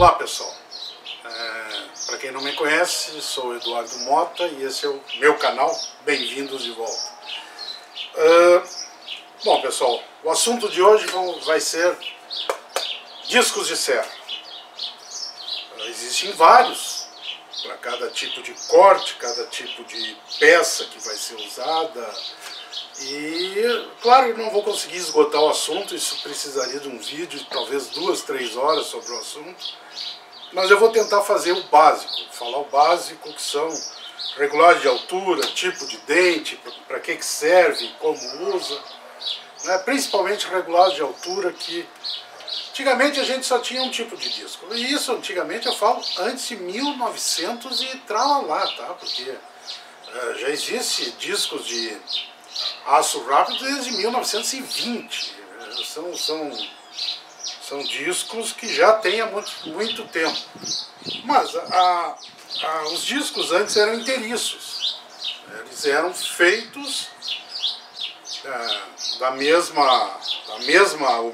Olá pessoal, para quem não me conhece, sou o Eduardo Mota e esse é o meu canal, bem-vindos de volta. Bom pessoal, o assunto de hoje vai ser discos de serra. Existem vários, para cada tipo de corte, cada tipo de peça que vai ser usada. E claro, eu não vou conseguir esgotar o assunto, isso precisaria de um vídeo de talvez 2, 3 horas sobre o assunto. Mas eu vou tentar fazer o básico, falar o básico, que são regulagem de altura, tipo de dente, para que serve, como usa. Né? Principalmente regulagem de altura, que antigamente a gente só tinha um tipo de disco. E isso antigamente eu falo antes de 1900 e tralalá, tá? Porque já existe discos de aço rápido desde 1920. São discos que já têm há muito tempo. Mas os discos antes eram inteiriços. Eles eram feitos o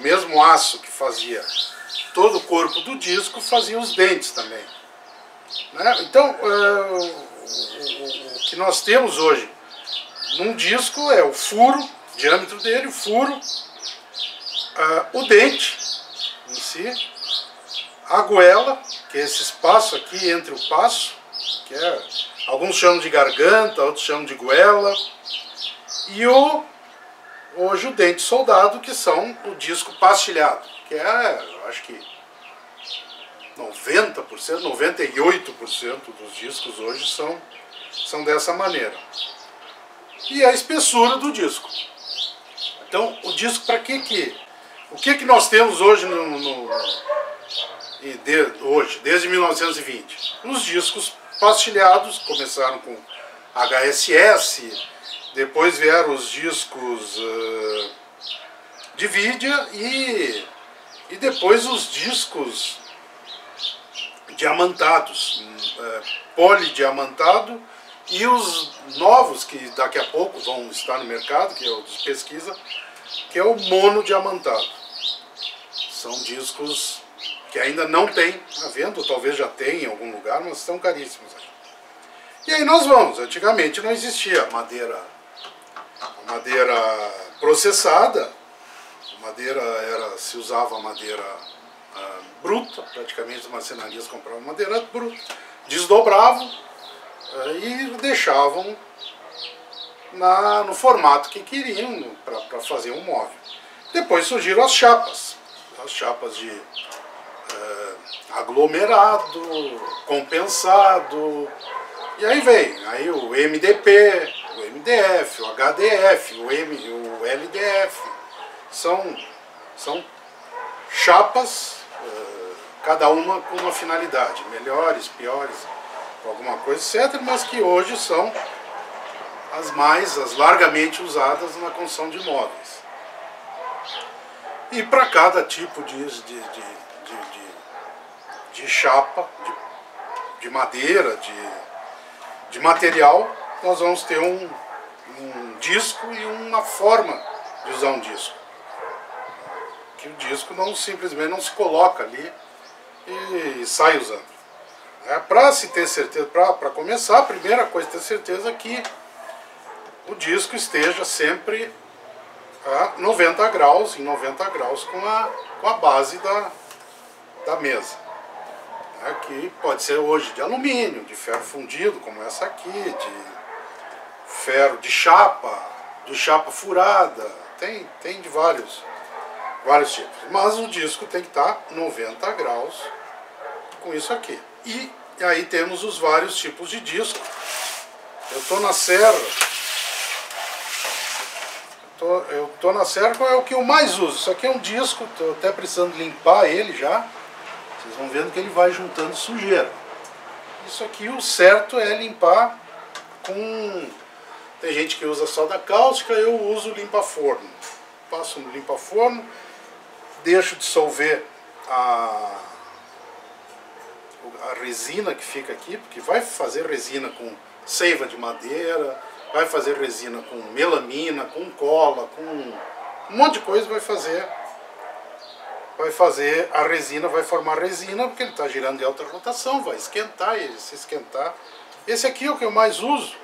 mesmo aço que fazia todo o corpo do disco, fazia os dentes também. Né? Então, o que nós temos hoje num disco é o furo, o diâmetro dele, o furo, o dente em si, a goela, que é esse espaço aqui entre o passo, que alguns chamam de garganta, outros chamam de goela, e hoje o dente soldado, que são o disco pastilhado, que eu acho que 90%, 98% dos discos hoje são dessa maneira. E a espessura do disco. Então, o disco, para o que nós temos hoje desde 1920? Os discos pastilhados começaram com HSS, depois vieram os discos de Vidia e depois os discos diamantados, polidiamantado, e os novos, que daqui a pouco vão estar no mercado, que é o de pesquisa, que é o monodiamantado. São discos que ainda não tem à venda, talvez já tenha em algum lugar, mas são caríssimos. E aí nós vamos, antigamente não existia madeira processada, se usava madeira bruta, praticamente as marcenarias compravam madeira bruta, desdobravam e deixavam no formato que queriam para fazer um móvel. Depois surgiram as chapas de aglomerado, compensado, e aí veio o MDP, o MDF, o HDF, o LDF. São chapas, cada uma com uma finalidade, melhores, piores, alguma coisa, etc., mas que hoje são as largamente usadas na construção de móveis. E para cada tipo de chapa, de madeira, de material, nós vamos ter um disco e uma forma de usar um disco. Que o disco simplesmente não se coloca ali e sai usando. Para se ter certeza, para começar, a primeira coisa é ter certeza que o disco esteja sempre a 90 graus, em 90 graus com a base da mesa. Que pode ser hoje de alumínio, de ferro fundido, como essa aqui, de ferro de chapa furada, tem de vários tipos. Mas o disco tem que estar 90 graus com isso aqui. E aí temos os vários tipos de disco. Eu estou na serra. Eu tô na serra, qual é o que eu mais uso? Isso aqui é um disco, estou até precisando limpar ele já. Vocês vão vendo que ele vai juntando sujeira. Isso aqui, o certo é limpar com... Tem gente que usa soda cáustica, eu uso limpa-forno. Passo no limpa-forno, deixo dissolver a resina que fica aqui, porque vai fazer resina com seiva de madeira, vai fazer resina com melamina, com cola, com um monte de coisa vai fazer vai fazer a resina, vai formar resina, porque ele está girando de alta rotação, vai esquentar, e se esquentar. Esse aqui é o que eu mais uso.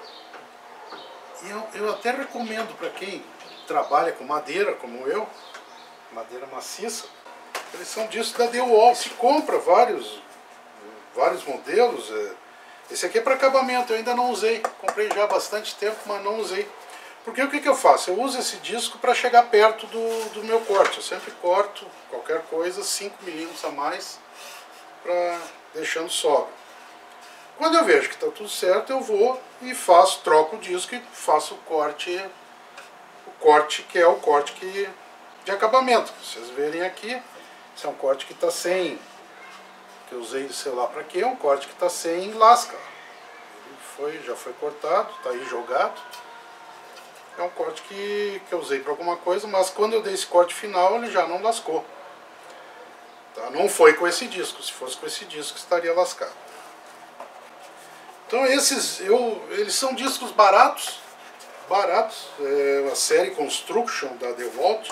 E eu até recomendo para quem trabalha com madeira, como eu, madeira maciça, eles são discos da DeWalt. Se compra vários modelos. Esse aqui é para acabamento, eu ainda não usei. Comprei já há bastante tempo, mas não usei. Porque o que eu faço? Eu uso esse disco para chegar perto do meu corte. Eu sempre corto qualquer coisa 5 milímetros a mais, deixando sobra. Quando eu vejo que está tudo certo, eu vou e troco o disco e faço o corte que é o corte de acabamento. Vocês verem aqui, esse é um corte que está sem, que eu usei de sei lá para quê, é um corte que está sem lasca. Ele já foi cortado, está aí jogado. É um corte que eu usei para alguma coisa, mas quando eu dei esse corte final, ele já não lascou. Tá? Não foi com esse disco, se fosse com esse disco estaria lascado. Então eles são discos baratos, a série Construction da DeWalt,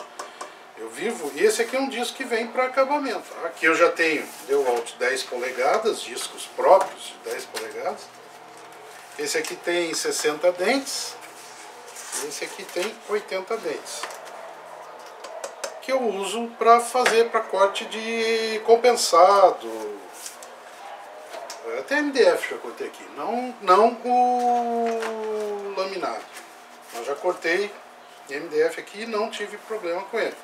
e esse aqui é um disco que vem para acabamento. Aqui eu já tenho DeWalt 10 polegadas, discos próprios de 10 polegadas. Esse aqui tem 60 dentes. Esse aqui tem 80 dentes, que eu uso para corte de compensado. Até MDF já cortei aqui, não o laminado, mas já cortei MDF aqui e não tive problema com ele.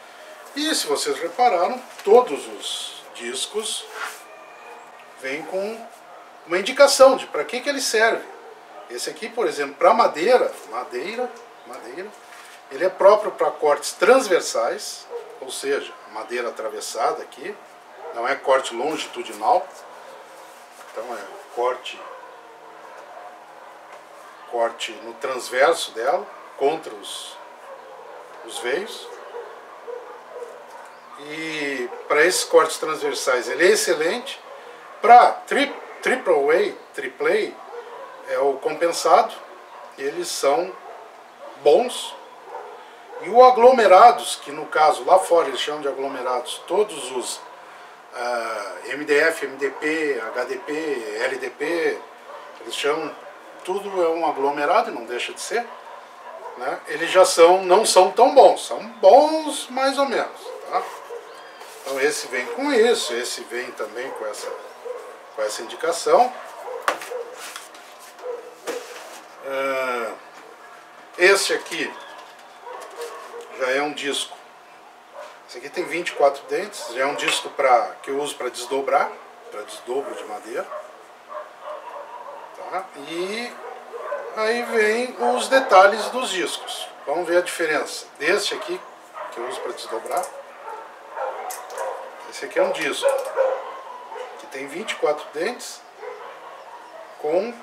E se vocês repararam, todos os discos vêm com uma indicação de para que ele serve. Esse aqui, por exemplo, para madeira, ele é próprio para cortes transversais, ou seja, madeira atravessada aqui, não é corte longitudinal, então é corte no transverso dela, contra os veios. E para esses cortes transversais ele é excelente. Para triple A é o compensado, eles são bons. E o aglomerados, que no caso lá fora eles chamam de aglomerados todos os MDF, MDP, HDP, LDP, eles chamam, tudo é um aglomerado, não deixa de ser, né? Eles já não são tão bons, são bons mais ou menos, tá? Então esse vem com isso, esse vem também com essa indicação. Este aqui já é um disco. Esse aqui tem 24 dentes, já é um disco que eu uso para desdobrar, para desdobro de madeira. Tá? E aí vem os detalhes dos discos. Vamos ver a diferença deste aqui, que eu uso para desdobrar. Esse aqui é um disco que tem 24 dentes com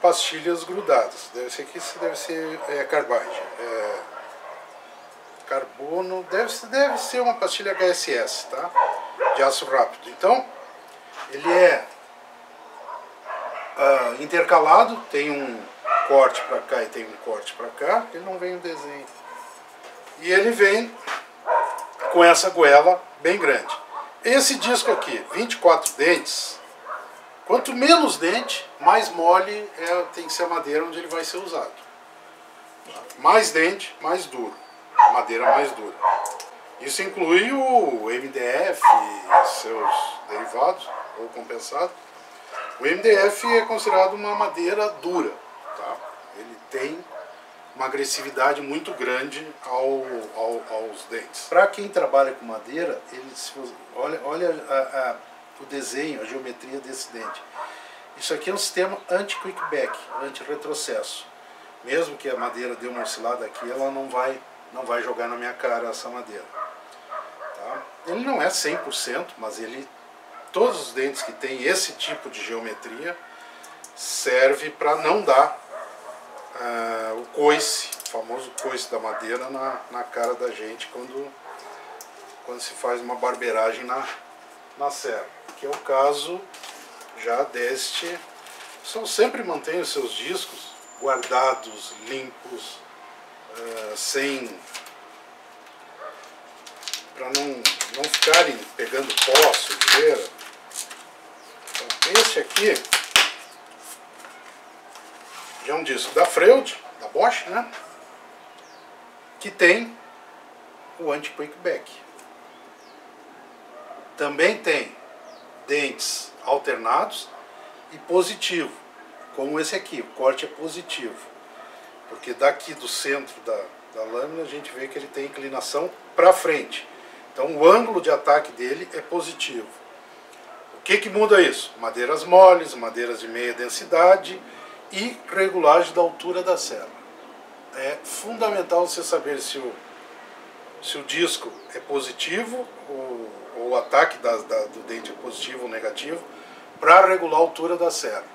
pastilhas grudadas. Esse aqui deve ser carbide. Carbono, deve ser uma pastilha HSS, tá? De aço rápido. Então, ele é intercalado, tem um corte para cá e tem um corte para cá, ele não vem em desenho. E ele vem com essa goela bem grande. Esse disco aqui, 24 dentes, quanto menos dente, mais mole tem que ser a madeira onde ele vai ser usado. Mais dente, mais duro. Madeira mais dura. Isso inclui o MDF e seus derivados, ou compensado. O MDF é considerado uma madeira dura. Tá? Ele tem uma agressividade muito grande aos dentes. Para quem trabalha com madeira, olha o desenho, a geometria desse dente. Isso aqui é um sistema anti-quickback, anti-retrocesso. Mesmo que a madeira dê uma oscilada aqui, ela não vai jogar na minha cara essa madeira. Tá? Ele não é 100%, mas todos os dentes que tem esse tipo de geometria serve para não dar o coice, o famoso coice da madeira na cara da gente quando se faz uma barbeiragem na serra. Que é o caso já deste. Sempre mantenha os seus discos guardados, limpos, sem para não ficarem pegando pó, sujeira. Então, esse aqui já é um disco da Freud, da Bosch, né? Que tem o anti-quick back. Também tem dentes alternados e positivo, como esse aqui, o corte é positivo, porque daqui do centro da lâmina a gente vê que ele tem inclinação para frente, então o ângulo de ataque dele é positivo. O que muda isso? Madeiras moles, madeiras de meia densidade e regulagem da altura da serra. É fundamental você saber se o disco é positivo ou o ataque do dente é positivo ou negativo para regular a altura da serra.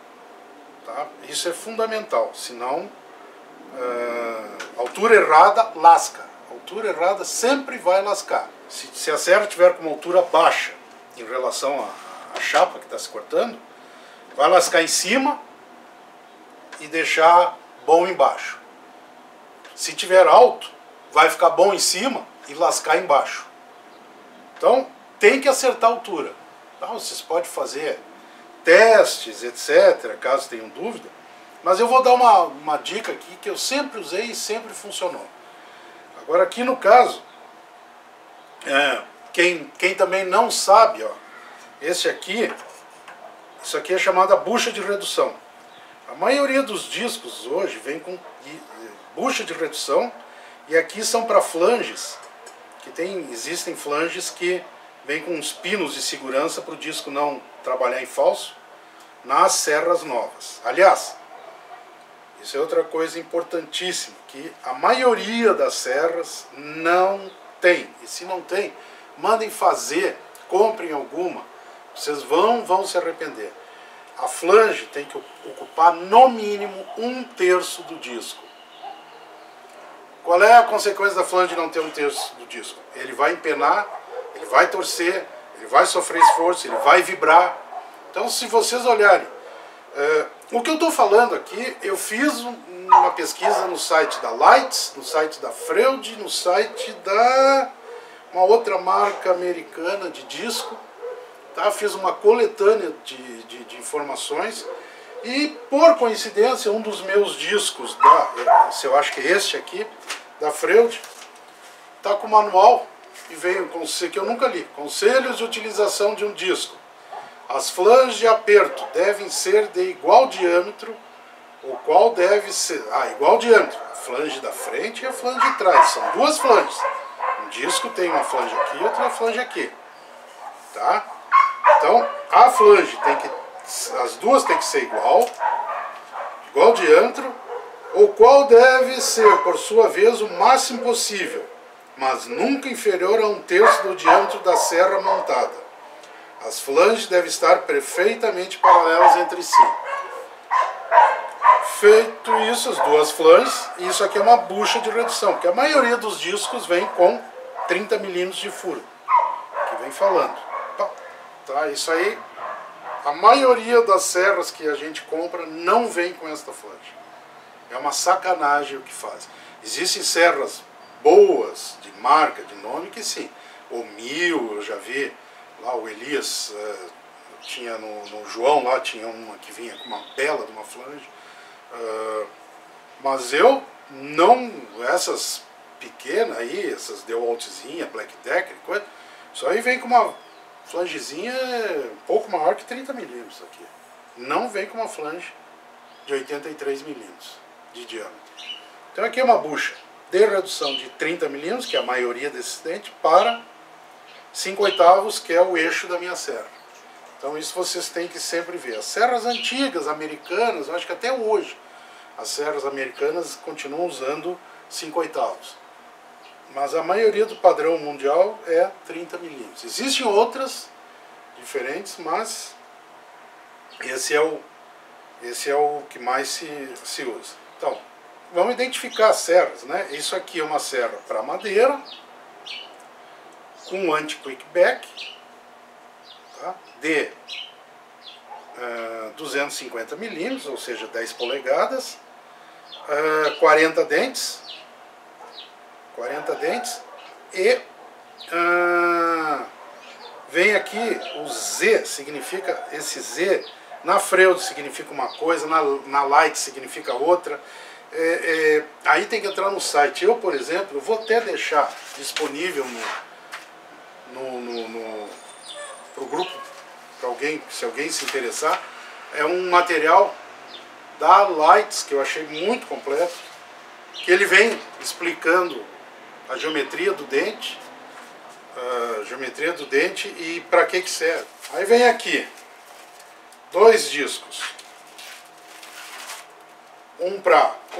Tá? Isso é fundamental, senão altura errada lasca. Altura errada sempre vai lascar. Se a serra tiver com uma altura baixa em relação à chapa que está se cortando, vai lascar em cima e deixar bom embaixo. Se tiver alto, vai ficar bom em cima e lascar embaixo. Então, tem que acertar a altura. Então, vocês podem fazer testes, etc., caso tenham dúvida, mas eu vou dar uma dica aqui que eu sempre usei e sempre funcionou. Agora, aqui no caso, quem também não sabe, ó, isso aqui é chamada bucha de redução. A maioria dos discos hoje vem com bucha de redução, e aqui são para flanges, existem flanges que vem com uns pinos de segurança para o disco não trabalhar em falso nas serras novas. Aliás, isso é outra coisa importantíssima, que a maioria das serras não tem. E se não tem, mandem fazer, comprem alguma, vocês vão se arrepender. A flange tem que ocupar no mínimo 1/3 do disco. Qual é a consequência da flange não ter 1/3 do disco? Ele vai empenar, ele vai torcer, ele vai sofrer esforço, ele vai vibrar. Então, se vocês olharem, o que eu estou falando aqui, eu fiz uma pesquisa no site da Leitz, no site da Freud, no site da uma outra marca americana de disco. Tá? Fiz uma coletânea de informações e, por coincidência, um dos meus discos, eu acho que é este aqui, da Freud, está com manual e veio que eu nunca li. Conselhos de utilização de um disco. As flanges de aperto devem ser de igual diâmetro, o qual deve ser... igual diâmetro. A flange da frente e a flange de trás. São duas flanges. Um disco tem uma flange aqui e outra flange aqui. Tá? Então, a flange as duas tem que ser igual diâmetro, o qual deve ser, por sua vez, o máximo possível, mas nunca inferior a 1/3 do diâmetro da serra montada. As flanges devem estar perfeitamente paralelas entre si. Feito isso, as duas flanges, isso aqui é uma bucha de redução, porque a maioria dos discos vem com 30 mm de furo, que vem falando. Tá, isso aí, a maioria das serras que a gente compra não vem com esta flange. É uma sacanagem o que faz. Existem serras boas, de marca, de nome, que sim. O Mil, eu já vi, lá o Elias, tinha no João, lá tinha uma que vinha com uma bela de uma flange. Mas eu não, essas pequenas aí, essas DeWaltzinha, Black Decker, coisa, isso aí vem com uma flangezinha um pouco maior que 30 mm aqui. Não vem com uma flange de 83 mm de diâmetro. Então aqui é uma bucha de redução de 30 mm, que é a maioria desses dentes, para 5/8, que é o eixo da minha serra. Então isso vocês têm que sempre ver. As serras antigas, americanas, eu acho que até hoje, as serras americanas continuam usando 5/8. Mas a maioria do padrão mundial é 30 mm. Existem outras diferentes, mas esse é o que mais se usa. Então, vamos identificar as serras, né? Isso aqui é uma serra para madeira, com anti-quick back, tá? De 250 mm, ou seja, 10 polegadas, 40 dentes, e vem aqui o Z, significa esse Z, na Freud significa uma coisa, na Light significa outra. Aí tem que entrar no site. Eu, por exemplo, vou até deixar disponível pro grupo, para alguém, se alguém se interessar. É um material da Lights que eu achei muito completo, que ele vem explicando a geometria do dente, e para que serve. Aí vem aqui 2 discos,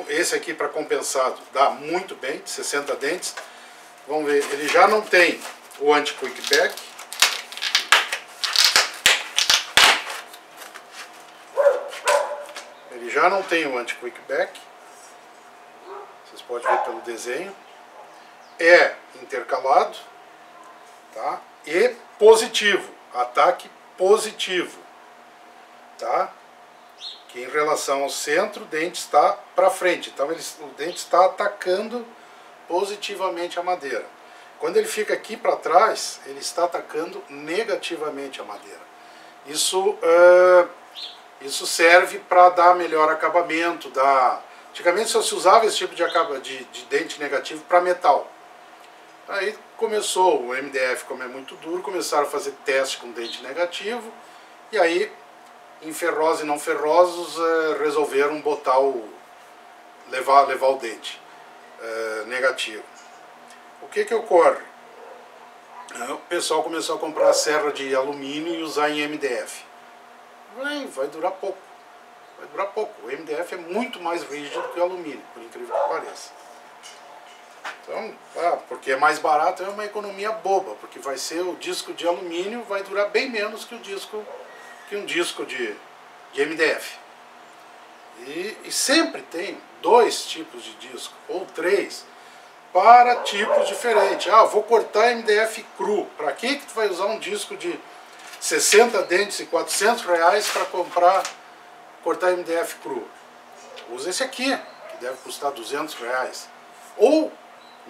esse aqui para compensado, dá muito bem, 60 dentes. Vamos ver, ele já não tem o anti-quick back. Ele já não tem o anti-quick back. Vocês podem ver pelo desenho. É intercalado, tá? E positivo, ataque positivo, tá? Que em relação ao centro, o dente está para frente, então o dente está atacando positivamente a madeira. Quando ele fica aqui para trás, ele está atacando negativamente a madeira. Isso serve para dar melhor acabamento. Antigamente só se usava esse tipo de dente negativo para metal. Aí começou o MDF, como é muito duro, começaram a fazer teste com dente negativo, e aí em ferrosos e não ferrosos resolveram levar o dente negativo. O que ocorre? O pessoal começou a comprar serra de alumínio e usar em MDF. Vai durar pouco. Vai durar pouco. O MDF é muito mais rígido que o alumínio, por incrível que pareça. Então, porque é mais barato, é uma economia boba, porque vai ser o disco de alumínio, vai durar bem menos que um disco de MDF. E sempre tem 2 tipos de disco, ou 3, para tipos diferentes. Vou cortar MDF cru. Para que tu vai usar um disco de 60 dentes e R$400 para cortar MDF cru? Usa esse aqui, que deve custar R$200. Ou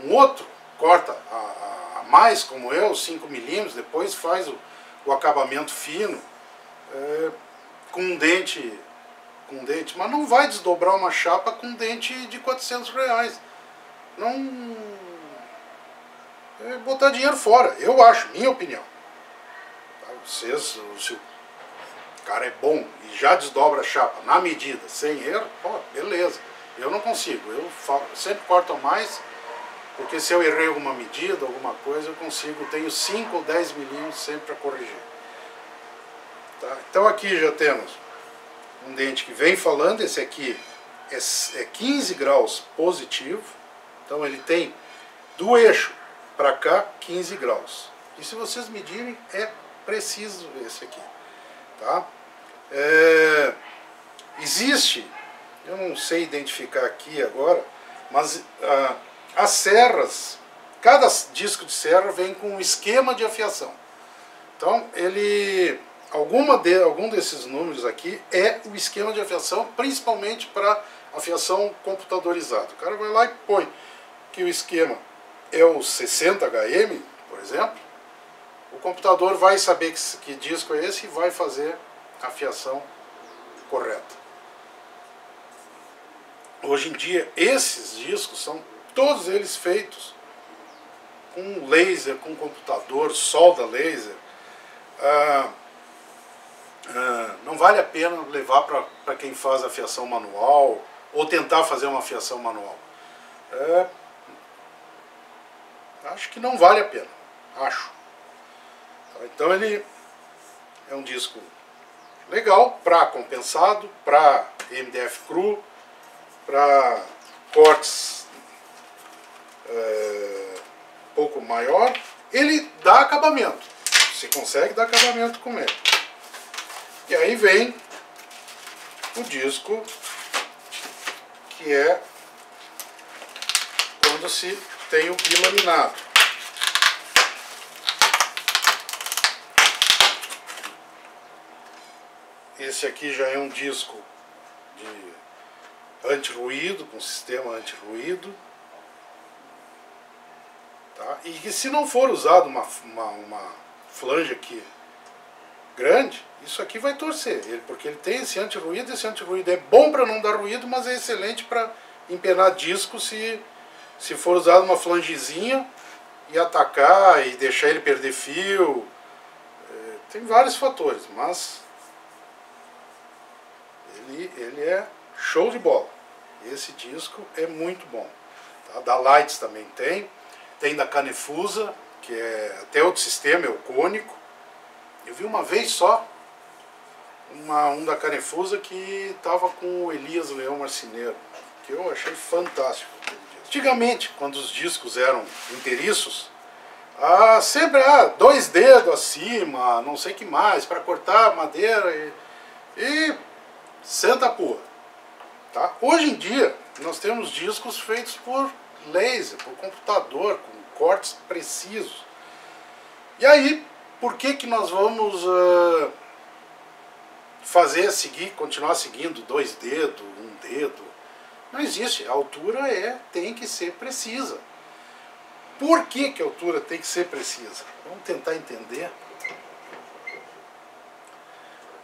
um outro, corta a mais, como eu, 5 milímetros, depois faz o acabamento fino, com dente, mas não vai desdobrar uma chapa com dente de R$400. Não, botar dinheiro fora, eu acho, minha opinião. Se o cara é bom e já desdobra a chapa na medida, sem erro, beleza. Eu não consigo, eu sempre corto a mais, porque se eu errei alguma medida, alguma coisa, eu consigo, tenho 5 ou 10 milímetros sempre para corrigir. Tá? Então aqui já temos um dente que vem falando, esse aqui é 15 graus positivo, então ele tem do eixo para cá 15 graus. E se vocês medirem, é preciso esse aqui. Tá? Existe, eu não sei identificar aqui agora, mas as serras, cada disco de serra vem com um esquema de afiação. Então algum desses números aqui é o esquema de afiação, principalmente para afiação computadorizada. O cara vai lá e põe que o esquema é o 60 HM, por exemplo, o computador vai saber que disco é esse e vai fazer a afiação correta. Hoje em dia, esses discos são todos eles feitos com laser, com computador, solda laser. Não vale a pena levar para quem faz a fiação manual ou tentar fazer uma fiação manual. Acho que não vale a pena, acho. Então ele é um disco legal para compensado, para MDF cru, para cortes um pouco maior. Ele dá acabamento, se consegue dar acabamento com ele. E aí vem o disco, que é quando se tem o bilaminado. Esse aqui já é um disco de anti-ruído, com sistema anti-ruído. Tá? E que se não for usado uma flange aqui grande, isso aqui vai torcer, porque ele tem esse anti-ruído. Esse anti-ruído é bom para não dar ruído, mas é excelente para empenar disco se for usado uma flangezinha e atacar e deixar ele perder fio. Tem vários fatores, mas ele é show de bola. Esse disco é muito bom. Tá? Da Lights também tem da Canefusa, que é até outro sistema, é o cônico. Eu vi uma vez só um da Canefusa que estava com o Elias Leão Marceneiro, que eu achei fantástico. Antigamente, quando os discos eram inteiriços, sempre 2 dedos acima, não sei o que mais, para cortar madeira e senta a porra. Tá? Hoje em dia, nós temos discos feitos por laser, por computador, com cortes precisos. E aí, por que nós vamos continuar seguindo 2 dedos, 1 dedo? Não existe. A altura tem que ser precisa. Por que a altura tem que ser precisa? Vamos tentar entender.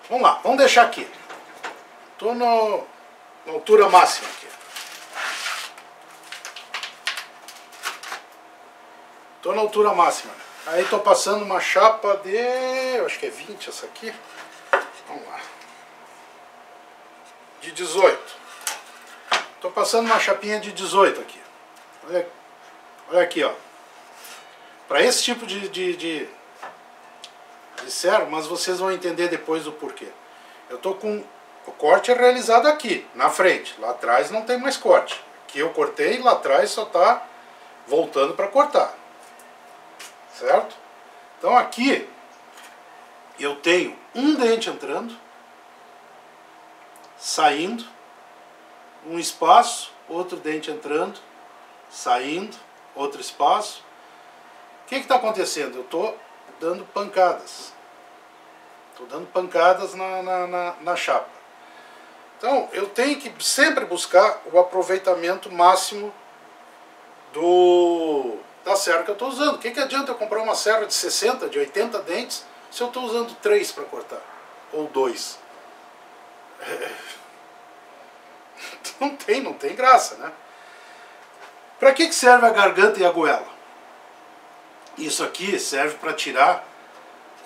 Vamos lá, vamos deixar aqui. Estou na altura máxima aqui. Estou na altura máxima. Aí estou passando uma chapa de... eu acho que é 20 essa aqui. Vamos lá. De 18. Estou passando uma chapinha de 18 aqui. Olha aqui, ó. Para esse tipo de servo, mas vocês vão entender depois o porquê. Eu estou com o corte realizado aqui, na frente. Lá atrás não tem mais corte. Aqui eu cortei, lá atrás só está voltando para cortar. Certo? Então aqui eu tenho um dente entrando, saindo, um espaço, outro dente entrando, saindo, outro espaço. O que está acontecendo? Eu estou dando pancadas. Estou dando pancadas na chapa. Então eu tenho que sempre buscar o aproveitamento máximo da serra que eu estou usando. O que adianta eu comprar uma serra de 60, de 80 dentes, se eu estou usando 3 para cortar? Ou 2? Não tem graça, né? Para que serve a garganta e a goela? Isso aqui serve para tirar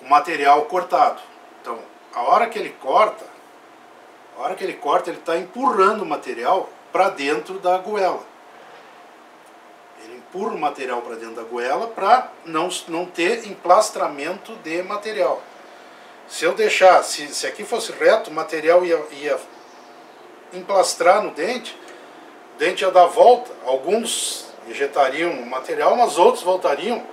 o material cortado. Então, a hora que ele corta, ele está empurrando o material para dentro da goela. Ele empurra o material para dentro da goela para não ter emplastramento de material. Se eu deixar, se aqui fosse reto, o material ia emplastrar no dente, o dente ia dar volta, alguns ejetariam o material, mas outros voltariam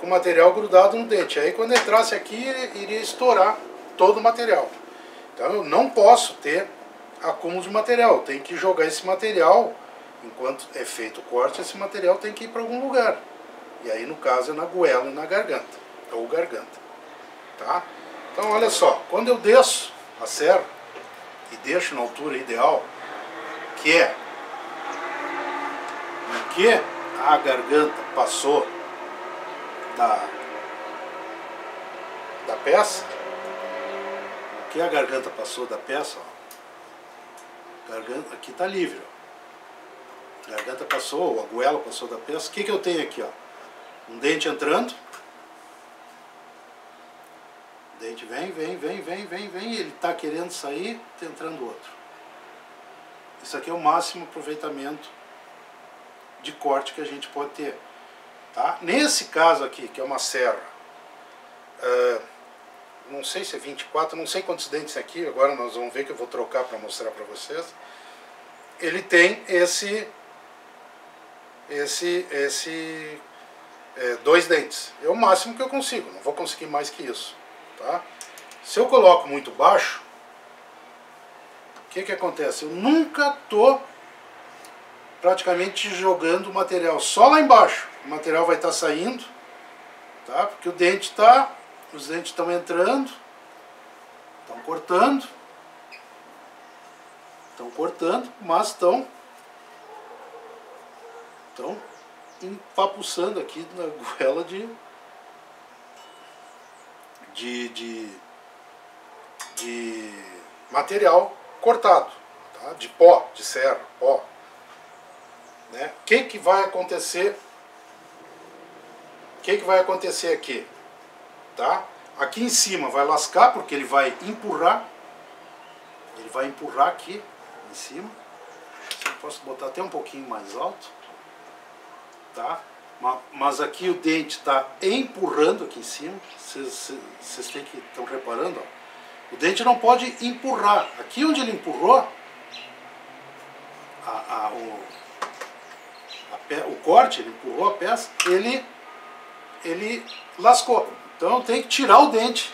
com o material grudado no dente. Aí quando entrasse aqui, iria estourar todo o material. Então eu não posso ter acúmulo de material, eu tenho que jogar esse material, enquanto é feito o corte, esse material tem que ir para algum lugar. E aí no caso é na goela e na garganta, ou garganta. Tá? Então olha só, quando eu desço a serra e deixo na altura ideal, que é em que a garganta passou da peça, que a garganta passou da peça, ó, garganta, aqui está livre, ó. A garganta passou, a goela passou da peça. O que eu tenho aqui? Ó? Um dente entrando, o dente vem, ele está querendo sair, está entrando outro. Isso aqui é o máximo aproveitamento de corte que a gente pode ter. Tá? Nesse caso aqui, que é uma serra, não sei se é 24, não sei quantos dentes aqui, agora nós vamos ver que eu vou trocar para mostrar para vocês. Ele tem dois dentes. É o máximo que eu consigo, não vou conseguir mais que isso. Tá? Se eu coloco muito baixo, o que acontece? Eu nunca estou praticamente jogando o material só lá embaixo. O material vai estar saindo, tá? Porque o dente os dentes estão entrando, estão cortando, mas estão empapuçando aqui na goela de material cortado, tá? De pó, de serra, pó. Né? O que vai acontecer? O que vai acontecer aqui? Tá? Aqui em cima vai lascar porque ele vai empurrar. Ele vai empurrar aqui em cima. Eu posso botar até um pouquinho mais alto. Tá? Mas aqui o dente está empurrando aqui em cima. Vocês estão reparando? Ó. O dente não pode empurrar. Aqui onde ele empurrou, o corte, ele empurrou a peça, ele lascou. Então tem que tirar o dente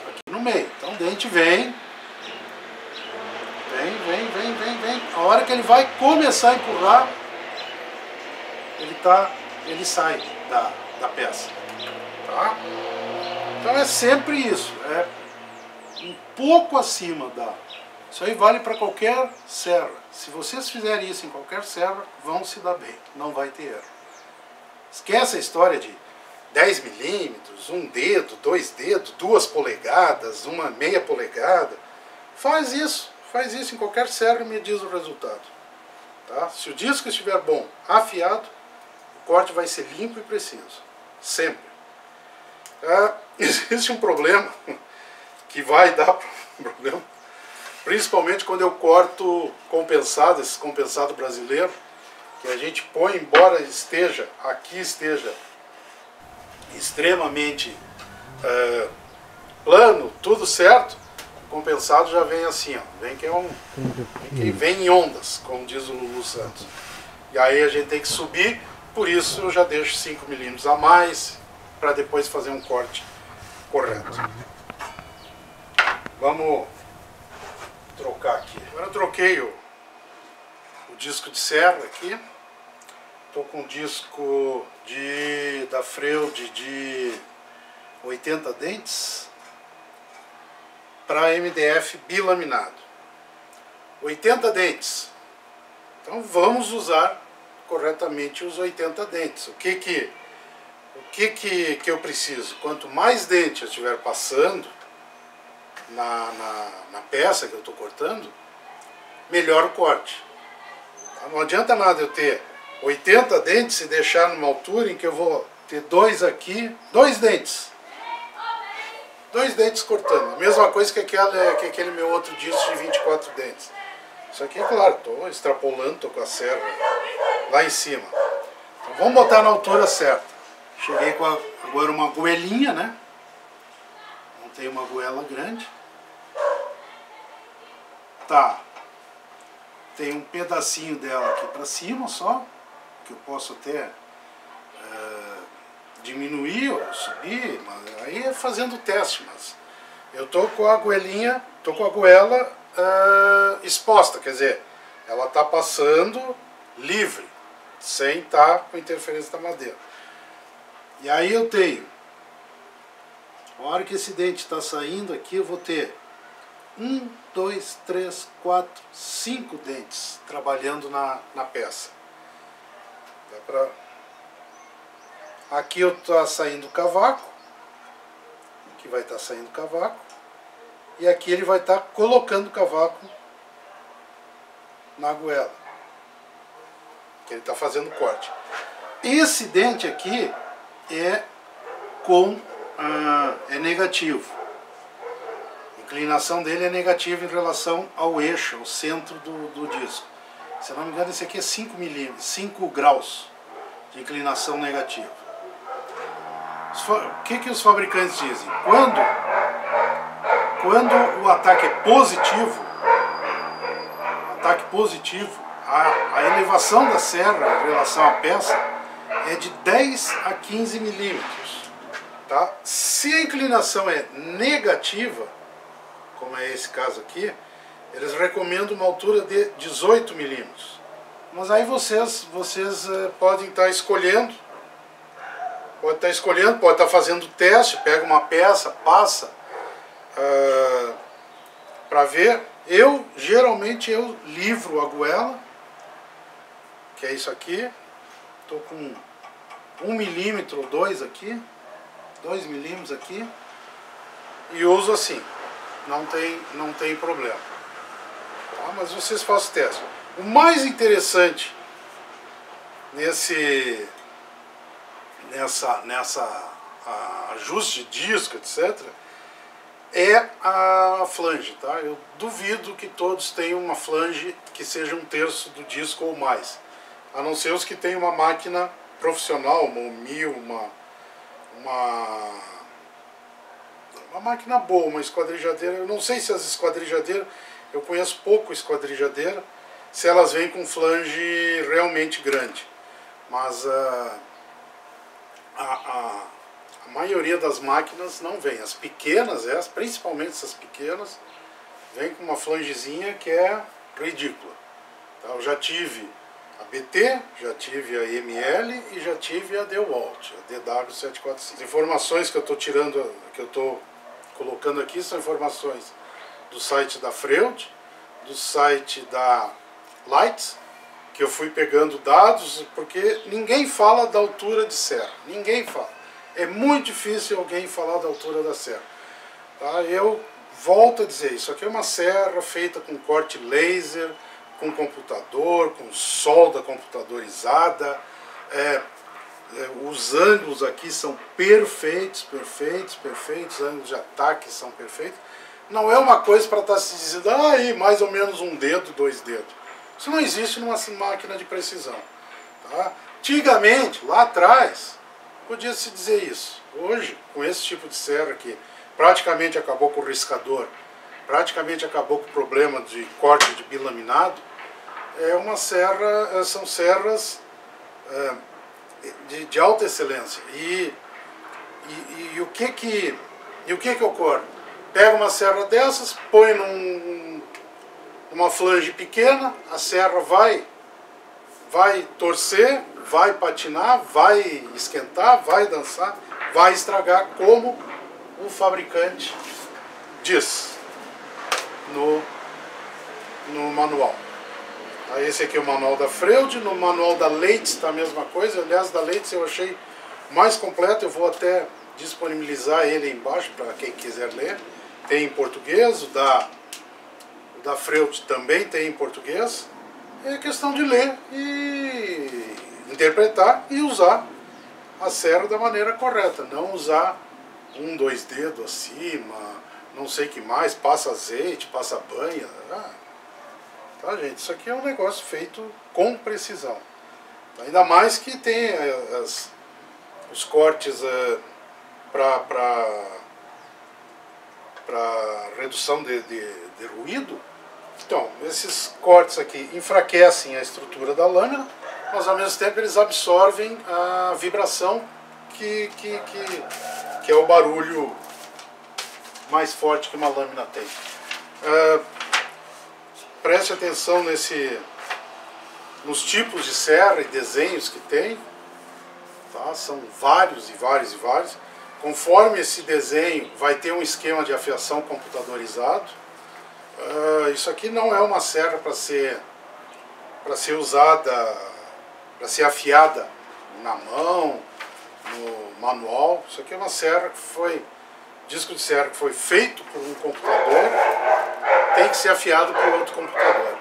aqui no meio. Então o dente vem. A hora que ele vai começar a empurrar, ele sai da peça. Tá? Então é sempre isso. É um pouco acima da... Isso aí vale para qualquer serra. Se vocês fizerem isso em qualquer serra, vão se dar bem. Não vai ter erro. Esquece a história de 10 milímetros, um dedo, 2 dedos, 2 polegadas, uma meia polegada. Faz isso em qualquer serra e me diz o resultado. Tá? Se o disco estiver bom, afiado, o corte vai ser limpo e preciso. Sempre. Existe um problema que vai dar problema, principalmente quando eu corto compensado, esse compensado brasileiro, que a gente põe, embora aqui esteja extremamente plano, tudo certo, o compensado já vem assim, ó, vem em ondas, como diz o Lulu Santos. E aí a gente tem que subir, por isso eu já deixo 5 milímetros a mais, para depois fazer um corte correto. Vamos trocar aqui. Agora eu troquei o disco de serra aqui. Estou com um disco da Freude de 80 dentes para MDF bilaminado. 80 dentes. Então vamos usar corretamente os 80 dentes. O que eu preciso? Quanto mais dente eu estiver passando na peça que eu estou cortando, melhor o corte. Não adianta nada eu ter 80 dentes e deixar numa altura em que eu vou ter 2 aqui, 2 dentes. 2 dentes cortando. A mesma coisa que aquele meu outro disco de 24 dentes. Isso aqui, claro, estou extrapolando, estou com a serra lá em cima. Então, vamos botar na altura certa. Cheguei com agora uma goelinha, né? Montei uma goela grande. Tá. Tem um pedacinho dela aqui para cima só, que eu posso até diminuir ou subir, mas aí é fazendo o teste. Mas eu tô com a goelinha, tô com a goela exposta, quer dizer, ela tá passando livre, sem estar com interferência da madeira. E aí eu tenho, a hora que esse dente está saindo aqui, eu vou ter 1, 2, 3, 4, 5 dentes trabalhando na peça. Aqui eu estou saindo o cavaco, aqui vai estar saindo o cavaco, e aqui ele vai estar colocando o cavaco na goela, que ele está fazendo o corte. Esse dente aqui é negativo. A inclinação dele é negativa em relação ao eixo, ao centro do disco. Se eu não me engano, esse aqui é 5 milímetros, 5 graus de inclinação negativa. O que os fabricantes dizem? Quando o ataque é positivo, a elevação da serra em relação à peça é de 10 a 15 milímetros. Tá? Se a inclinação é negativa, como é esse caso aqui, eles recomendam uma altura de 18 milímetros. Mas aí vocês podem estar escolhendo, pode estar fazendo teste, pega uma peça, passa para ver. Geralmente eu livro a goela, que é isso aqui. Estou com 1 milímetro ou 2 aqui, 2 milímetros aqui, e uso assim, não tem problema. Tá? Mas vocês façam o teste. O mais interessante nessa ajuste de disco, etc., é a flange, tá? Eu duvido que todos tenham uma flange que seja 1/3 do disco ou mais, a não ser os que têm uma máquina profissional, uma 1000, uma máquina boa, uma esquadrijadeira. Eu não sei se as esquadrijadeiras, eu conheço pouco esquadrijadeira, se elas vêm com flange realmente grande, mas a maioria das máquinas não vem. As pequenas, principalmente essas pequenas, vem com uma flangezinha que é ridícula. Tá? Eu já tive a BT, já tive a ML e já tive a DeWalt, a DW745. As informações que eu estou tirando, que eu estou colocando aqui, são informações do site da Freud, do site da Lights, que eu fui pegando dados, porque ninguém fala da altura de serra, ninguém fala. É muito difícil alguém falar da altura da serra. Tá? Eu volto a dizer, isso aqui é uma serra feita com corte laser, com computador, com solda computadorizada. Os ângulos aqui são perfeitos, os ângulos de ataque são perfeitos. Não é uma coisa para estar se dizendo, aí mais ou menos 1 dedo, 2 dedos. Isso não existe numa máquina de precisão. Tá? Antigamente, lá atrás, podia se dizer isso. Hoje, com esse tipo de serra que praticamente acabou com o riscador, praticamente acabou com o problema de corte de bilaminado, são serras de alta excelência. E o que ocorre? Pega uma serra dessas, põe numa flange pequena, a serra vai torcer, vai patinar, vai esquentar, vai dançar, vai estragar, como o fabricante diz no manual. Esse aqui é o manual da Freud, no manual da Leitz está a mesma coisa. Aliás, da Leitz eu achei mais completo, eu vou até disponibilizar ele aí embaixo para quem quiser ler. Tem em português, o da Freud também tem em português. É questão de ler e interpretar e usar a serra da maneira correta, não usar 1, 2 dedos acima, não sei o que mais, passa azeite, passa banha. Tá, gente? Isso aqui é um negócio feito com precisão. Ainda mais que tem os cortes para redução de ruído. Então, esses cortes aqui enfraquecem a estrutura da lâmina, mas ao mesmo tempo eles absorvem a vibração que é o barulho mais forte que uma lâmina tem. Preste atenção nos tipos de serra e desenhos que tem. Tá? São vários e vários e vários. Conforme esse desenho vai ter um esquema de afiação computadorizado. Isso aqui não é uma serra para ser usada, para ser afiada na mão, no manual. Isso aqui é uma serra que foi, disco de serra que foi feito por um computador, tem que ser afiado por outro computador.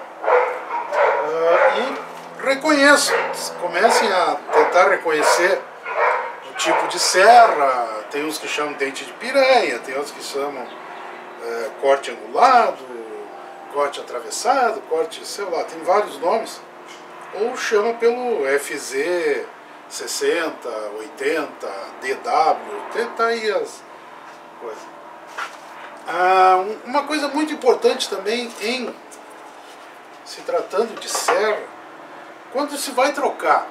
E reconheçam, comecem a tentar reconhecer o tipo de serra. Tem uns que chamam dente de piranha, tem outros que chamam corte angulado, corte atravessado, corte, sei lá, tem vários nomes. Ou chama pelo FZ 60, 80, DW, tá aí as coisas. Uma coisa muito importante também em se tratando de serra, quando se vai trocar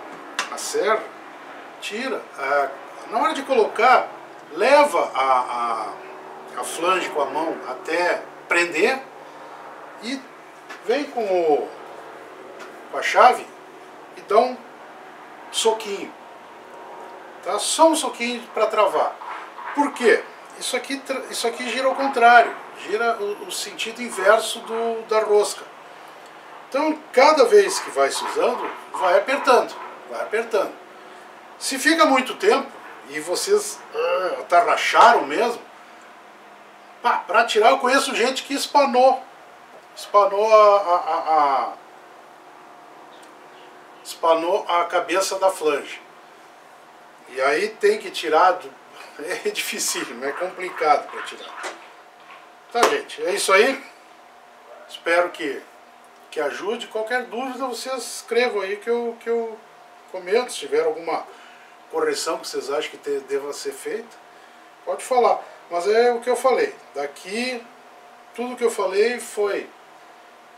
a serra, tira, na hora de colocar, leva a flange com a mão até prender e vem com a chave e dá um soquinho, tá? Só um soquinho para travar. Por quê? Isso aqui gira ao contrário, gira o sentido inverso da rosca. Então, cada vez que vai se usando, vai apertando, vai apertando. Se fica muito tempo, e vocês atarracharam mesmo, para tirar, eu conheço gente que espanou a cabeça da flange. E aí tem que tirar, é dificílimo, é complicado para tirar. Tá, gente, é isso aí. Espero que ajude. Qualquer dúvida vocês escrevam aí que eu comento. Se tiver alguma correção que vocês acham que deva ser feita, pode falar. Mas é o que eu falei. Daqui, tudo que eu falei foi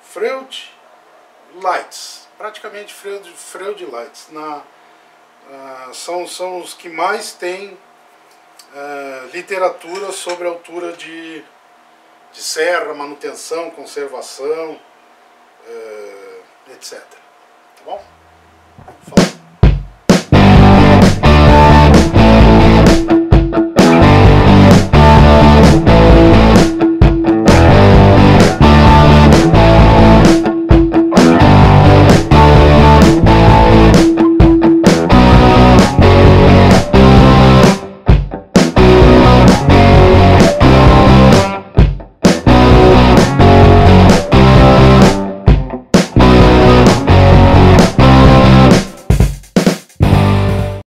Freud Lights. Praticamente Freud Lights. São os que mais tem literatura sobre altura de serra, manutenção, conservação, etc. Tá bom? Falou.